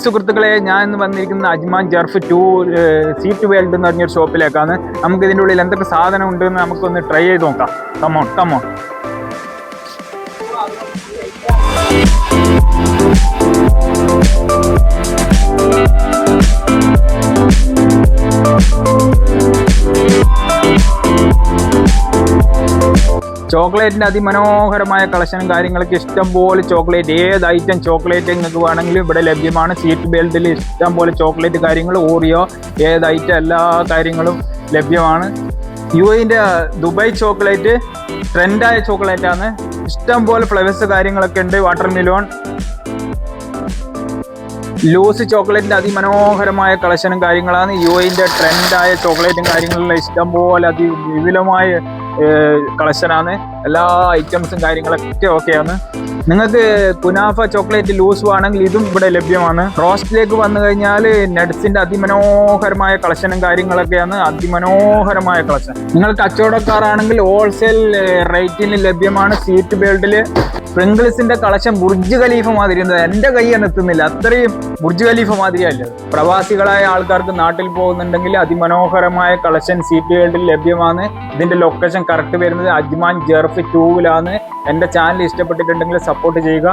സുഹൃത്തുക്കളെ, ഞാൻ ഇന്ന് വന്നിരിക്കുന്ന അജ്മാൻ ജർഫ് 2 സീറ്റ് വേൾഡ് എന്ന് പറഞ്ഞൊരു ഷോപ്പിലേക്കാണ്. നമുക്ക് ഇതിൻ്റെ ഉള്ളിൽ എന്തൊക്കെ സാധനം ഉണ്ടെന്ന് നമുക്കൊന്ന് ട്രൈ ചെയ്ത് നോക്കാം. കമോൺ. ചോക്ലേറ്റിൻ്റെ അതിമനോഹരമായ കളക്ഷനും കാര്യങ്ങളൊക്കെ ഇഷ്ടം പോലെ ചോക്ലേറ്റ്, ഏത് ഐറ്റം ചോക്ലേറ്റ് നിങ്ങൾക്ക് വേണമെങ്കിലും ഇവിടെ ലഭ്യമാണ്. സീറ്റ് ബെൽറ്റിൽ ഇഷ്ടം പോലെ ചോക്ലേറ്റ് കാര്യങ്ങൾ, ഓറിയോ, ഏത് ഐറ്റം എല്ലാ കാര്യങ്ങളും ലഭ്യമാണ്. യുഎഇൻ്റെ ദുബായ് ചോക്ലേറ്റ് ട്രെൻഡായ ചോക്ലേറ്റാണ്. ഇഷ്ടം പോലെ ഫ്ലേവേഴ്സ് കാര്യങ്ങളൊക്കെ ഉണ്ട്. വാട്ടർ മെലോൺ, ലൂസ് ചോക്ലേറ്റിൻ്റെ അതിമനോഹരമായ കളക്ഷനും കാര്യങ്ങളാണ്. യുഎഇൻ്റെ ട്രെൻഡായ ചോക്ലേറ്റും കാര്യങ്ങളിലും ഇഷ്ടം പോലെ അതിവിപുലമായ കളക്ഷനാണ്. എല്ലാ ഐറ്റംസും കാര്യങ്ങളൊക്കെ ഓക്കെയാണ്. നിങ്ങൾക്ക് കുനാഫ ചോക്ലേറ്റ് ലൂസ് വേണമെങ്കിൽ ഇതും ഇവിടെ ലഭ്യമാണ്. റോസ്റ്റിലേക്ക് വന്നു കഴിഞ്ഞാൽ നട്ട്സിൻ്റെ അതിമനോഹരമായ കളക്ഷനും കാര്യങ്ങളൊക്കെയാണ്. അതിമനോഹരമായ കളക്ഷൻ. നിങ്ങൾ കച്ചവടക്കാരാണെങ്കിൽ ഹോൾസെയിൽ റേറ്റിന് ലഭ്യമാണ്. സീറ്റ് ബെൽറ്റിൽ സ്പ്രിംഗിൾസിന്റെ കളക്ഷൻ ബുർജ് ഖലീഫ മാതിരി, എൻ്റെ കയ്യാണ് എത്തുന്നില്ല, അത്രയും ബുർജ് ഖലീഫ മാതിരിയല്ല. പ്രവാസികളായ ആൾക്കാർക്ക് നാട്ടിൽ പോകുന്നുണ്ടെങ്കിൽ അതിമനോഹരമായ കളക്ഷൻ സീറ്റ് ബെൽറ്റിൽ ലഭ്യമാണ്. ഇതിന്റെ ലൊക്കേഷൻ കറക്റ്റ് വരുന്നത് അജ്മാൻ ജർഫ് 2-ലാണ്. എൻ്റെ ചാനൽ ഇഷ്ടപ്പെട്ടിട്ടുണ്ടെങ്കിൽ സപ്പോർട്ട് ചെയ്യുക.